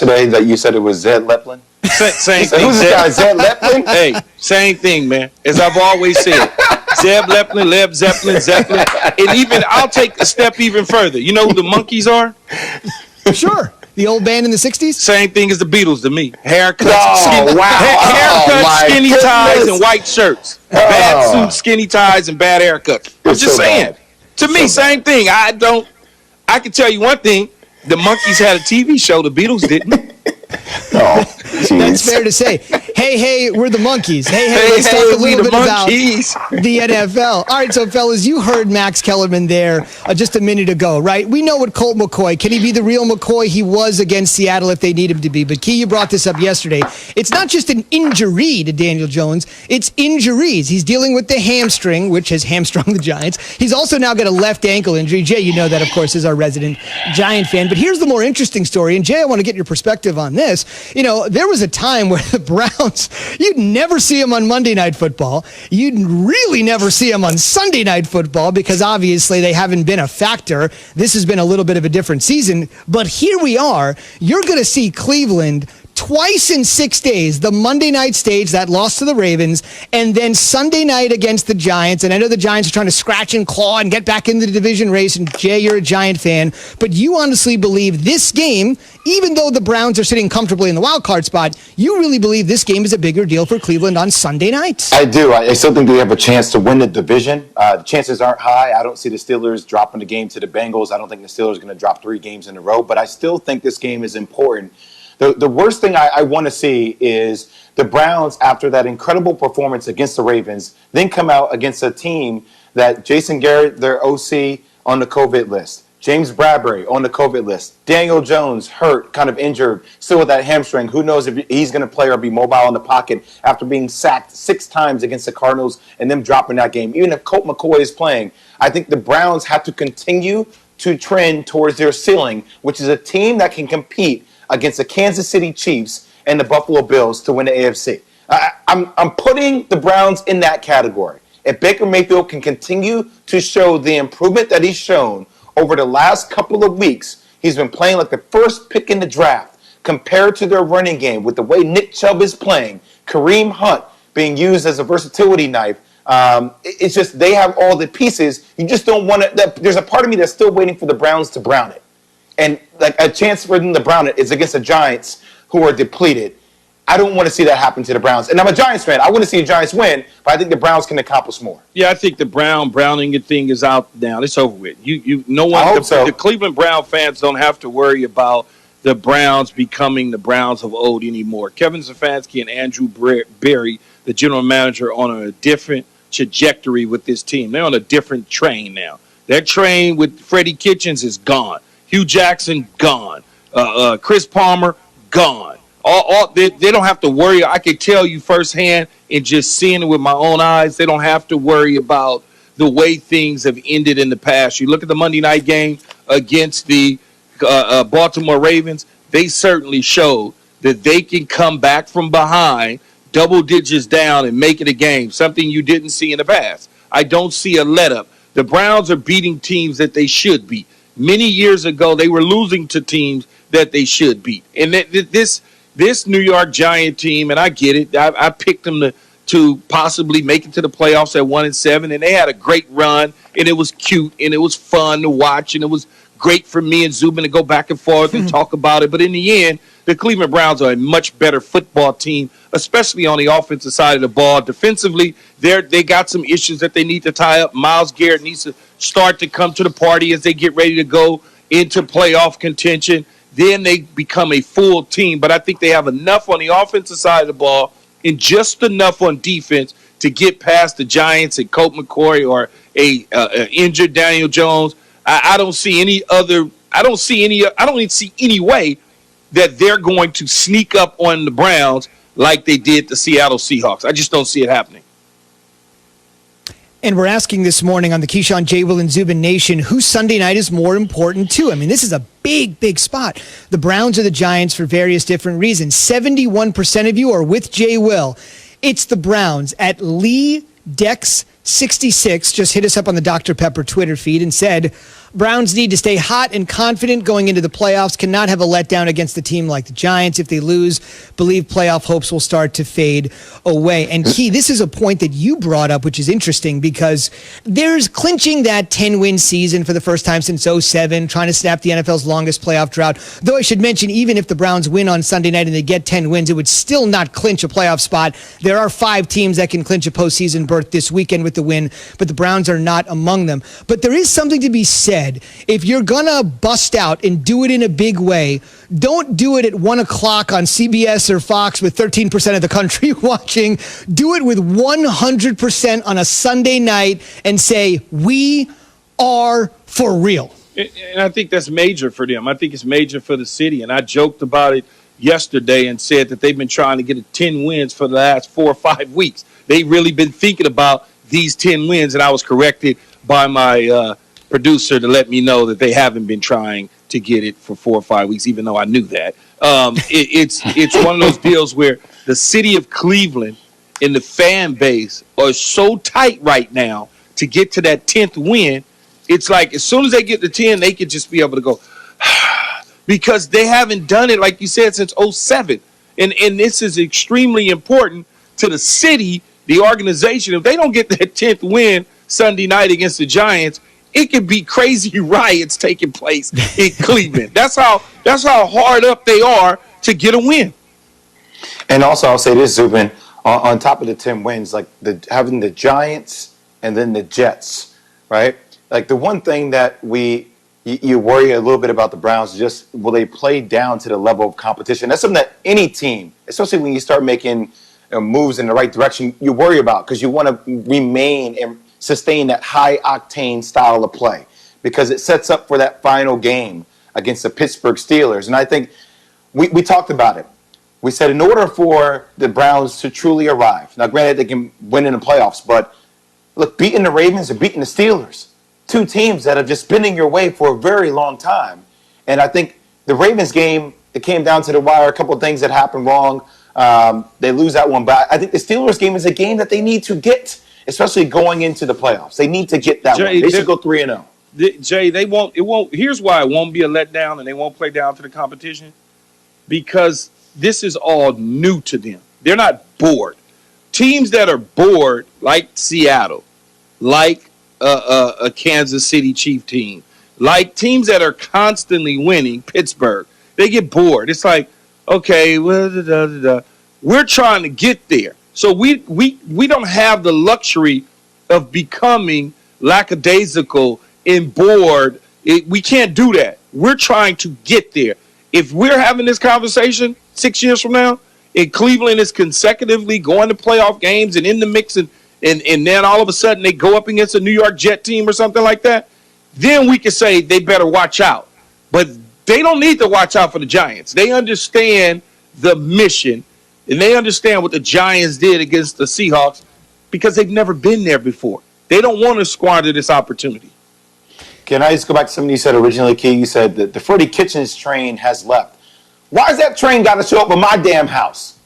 today that you said it was Zed Leplin? Same thing. Who's this guy, Zed Leplin? Hey, same thing, man. As I've always said, Zeb Leplin, Leb Zeppelin, Zeppelin. And even, I'll take a step even further. You know who the Monkees are? Sure. The old band in the 60s? Same thing as the Beatles to me. Haircuts, Oh, skinny my ties, goodness. and white shirts. Bad suits, skinny ties, and bad haircuts. I'm just so saying. bad. To me, same thing. I can tell you one thing. The Monkees had a TV show. The Beatles didn't. Oh, That's fair to say. Hey, we're the Monkees. Hey, Hey, let's talk a we little the bit about Monkees. the NFL. All right, so fellas, you heard Max Kellerman there just a minute ago, right? We know what Colt McCoy, can he be the real McCoy he was against Seattle if they need him to be? But Key, you brought this up yesterday. It's not just an injury to Daniel Jones, it's injuries. He's dealing with the hamstring, which has hamstrung the Giants. He's also now got a left ankle injury. Jay, you know that, of course, is our resident Giant fan. But here's the more interesting story, and Jay, I want to get your perspective on this. You know, there was a time where the Browns, you'd never see them on Monday Night Football. You'd really never see them on Sunday Night Football because obviously they haven't been a factor. This has been a little bit of a different season. But here we are. You're going to see Cleveland twice in 6 days, the Monday night stage, that loss to the Ravens, and then Sunday night against the Giants. And I know the Giants are trying to scratch and claw and get back into the division race, and Jay, you're a Giant fan, but you honestly believe this game, even though the Browns are sitting comfortably in the wild card spot, you really believe this game is a bigger deal for Cleveland on Sunday night? I do. I still think they have a chance to win the division. The chances aren't high. I don't see the Steelers dropping the game to the Bengals. I don't think the Steelers are going to drop 3 games in a row, but I still think this game is important. The worst thing I want to see is the Browns, after that incredible performance against the Ravens, then come out against a team that Jason Garrett, their OC, on the COVID list. James Bradbury on the COVID list. Daniel Jones hurt, kind of injured, still with that hamstring. Who knows if he's going to play or be mobile in the pocket after being sacked 6 times against the Cardinals and them dropping that game. Even if Colt McCoy is playing, I think the Browns have to continue to trend towards their ceiling, which is a team that can compete against the Kansas City Chiefs and the Buffalo Bills to win the AFC. I'm putting the Browns in that category. If Baker Mayfield can continue to show the improvement that he's shown over the last couple of weeks, he's been playing like the first pick in the draft compared to their running game with the way Nick Chubb is playing, Kareem Hunt being used as a versatility knife. It's just they have all the pieces. You just don't want to. There's a part of me that's still waiting for the Browns to brown it. And like a chance for them to brown it is against the Giants, who are depleted. I don't want to see that happen to the Browns. And I'm a Giants fan. I want to see the Giants win, but I think the Browns can accomplish more. Yeah, I think the browning thing is out now. It's over with. No one. I hope so. The Cleveland Brown fans don't have to worry about the Browns becoming the Browns of old anymore. Kevin Stefanski and Andrew Berry, the general manager, on a different trajectory with this team. They're on a different train now. Their train with Freddie Kitchens is gone. Hugh Jackson, gone. Chris Palmer, gone. They don't have to worry. I can tell you firsthand and just seeing it with my own eyes, they don't have to worry about the way things have ended in the past. You look at the Monday night game against the Baltimore Ravens, they certainly showed that they can come back from behind, double digits down, and make it a game, something you didn't see in the past. I don't see a let-up. The Browns are beating teams that they should beat. Many years ago, they were losing to teams that they should beat. And this New York Giant team, and I get it, I picked them to possibly make it to the playoffs at 1-7, and they had a great run, and it was cute, and it was fun to watch, and it was great for me and Zubin to go back and forth and talk about it. But in the end, the Cleveland Browns are a much better football team, especially on the offensive side of the ball. Defensively, they got some issues that they need to tie up. Myles Garrett needs to start to come to the party as they get ready to go into playoff contention. Then they become a full team. But I think they have enough on the offensive side of the ball and just enough on defense to get past the Giants and Colt McCoy or a injured Daniel Jones. I don't see any other. I don't even see any way that they're going to sneak up on the Browns like they did the Seattle Seahawks. I just don't see it happening. And we're asking this morning on the Keyshawn, J. Will, and Zubin Nation, whose Sunday night is more important to? I mean, this is a big spot. The Browns or the Giants for various different reasons. 71% of you are with J. Will. It's the Browns. At Lee Dex 66 just hit us up on the Dr. Pepper Twitter feed and said, Browns need to stay hot and confident going into the playoffs, cannot have a letdown against a team like the Giants. If they lose, believe playoff hopes will start to fade away. And Key, this is a point that you brought up, which is interesting because there's clinching that 10-win season for the first time since '07, trying to snap the NFL's longest playoff drought. Though I should mention, even if the Browns win on Sunday night and they get 10 wins, it would still not clinch a playoff spot. There are 5 teams that can clinch a postseason berth this weekend with the win, but the Browns are not among them. But there is something to be said. If you're going to bust out and do it in a big way, don't do it at 1 o'clock on CBS or Fox with 13% of the country watching. Do it with 100% on a Sunday night and say, we are for real. And I think that's major for them. I think it's major for the city. And I joked about it yesterday and said that they've been trying to get a 10 wins for the last 4 or 5 weeks. They've really been thinking about these 10 wins, and I was corrected by my producer to let me know that they haven't been trying to get it for 4 or 5 weeks, even though I knew that. It's one of those deals where the city of Cleveland and the fan base are so tight right now to get to that 10th win. It's like as soon as they get to 10, they could just be able to go because they haven't done it, like you said, since '07. And this is extremely important to the city, the organization. If they don't get that 10th win Sunday night against the Giants, it could be crazy riots taking place in Cleveland. That's how hard up they are to get a win. And also, I'll say this, Zubin, on top of the 10 wins, like having the Giants and then the Jets, right? Like the one thing that you worry a little bit about the Browns is just will they play down to the level of competition? That's something that any team, especially when you start making moves in the right direction, you worry about because you want to remain and sustain that high octane style of play because it sets up for that final game against the Pittsburgh Steelers. And I think we talked about it. We said in order for the Browns to truly arrive, now granted they can win in the playoffs, but look, beating the Ravens and beating the Steelers, 2 teams that have just been in your way for a very long time. And I think the Ravens game, it came down to the wire, a couple of things that happened wrong. They lose that one, but I think the Steelers game is a game that they need to get, especially going into the playoffs. They need to get that one. They should go 3-0. Jay, they won't. It won't. Here's why it won't be a letdown, and they won't play down to the competition because this is all new to them. They're not bored. Teams that are bored, like Seattle, like a Kansas City Chief team, like teams that are constantly winning, Pittsburgh, they get bored. It's like, okay, well, we're trying to get there. So we don't have the luxury of becoming lackadaisical and bored. We can't do that. We're trying to get there. If we're having this conversation 6 years from now, and Cleveland is consecutively going to playoff games and in the mix, and then all of a sudden they go up against a New York Jet team or something like that, then we can say they better watch out. But they don't need to watch out for the Giants. They understand the mission, and they understand what the Giants did against the Seahawks because they've never been there before. They don't want to squander this opportunity. Can I just go back to something you said originally, Key? You said that the Freddie Kitchens train has left. Why has that train got to show up at my damn house?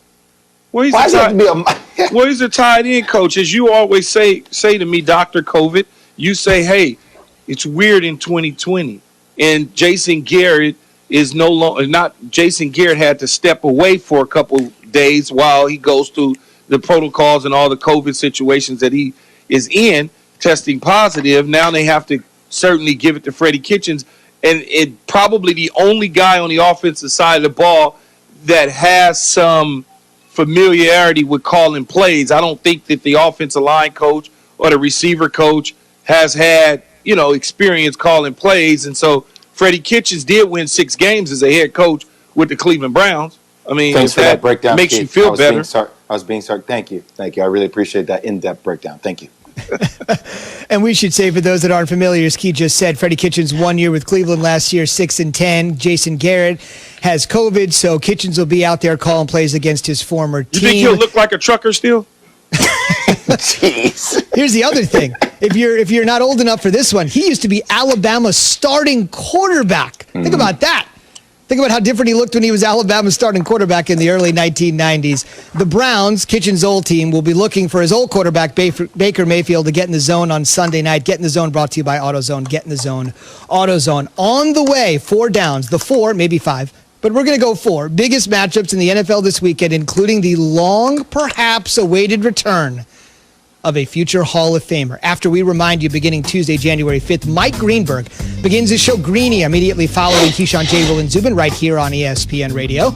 Well, Why does it have to be well, he's a tight end coach. As you always say to me, Dr. COVID, you say, hey, it's weird in 2020. And Jason Garrett is no longer not. Jason Garrett had to step away for a couple days while he goes through the protocols and all the COVID situations that he is in, testing positive. Now they have to certainly give it to Freddie Kitchens. And it probably the only guy on the offensive side of the ball that has some familiarity with calling plays. I don't think that the offensive line coach or the receiver coach has had, experience calling plays. And so Freddie Kitchens did win 6 games as a head coach with the Cleveland Browns. I mean, thanks for that breakdown. Makes you feel better. I was being sorry. Thank you. I really appreciate that in-depth breakdown. Thank you. And we should say, for those that aren't familiar, as Key just said, Freddie Kitchens 1 year with Cleveland last year, 6-10. Jason Garrett has COVID, so Kitchens will be out there calling plays against his former team. You think he'll look like a trucker still? Jeez. Here's the other thing. If you're not old enough for this one, he used to be Alabama's starting quarterback. Think about that. Think about how different he looked when he was Alabama's starting quarterback in the early 1990s. The Browns, Kitchen's old team, will be looking for his old quarterback, Baker Mayfield, to get in the zone on Sunday night. Get in the zone brought to you by AutoZone. Get in the zone, AutoZone. On the way, 4 downs. The 4, maybe 5, but we're going to go 4. Biggest matchups in the NFL this weekend, including the long, perhaps awaited return of a future Hall of Famer. After we remind you, beginning Tuesday, January 5th, Mike Greenberg begins his show Greeny immediately following Keyshawn, J. Will, and Zubin right here on ESPN Radio.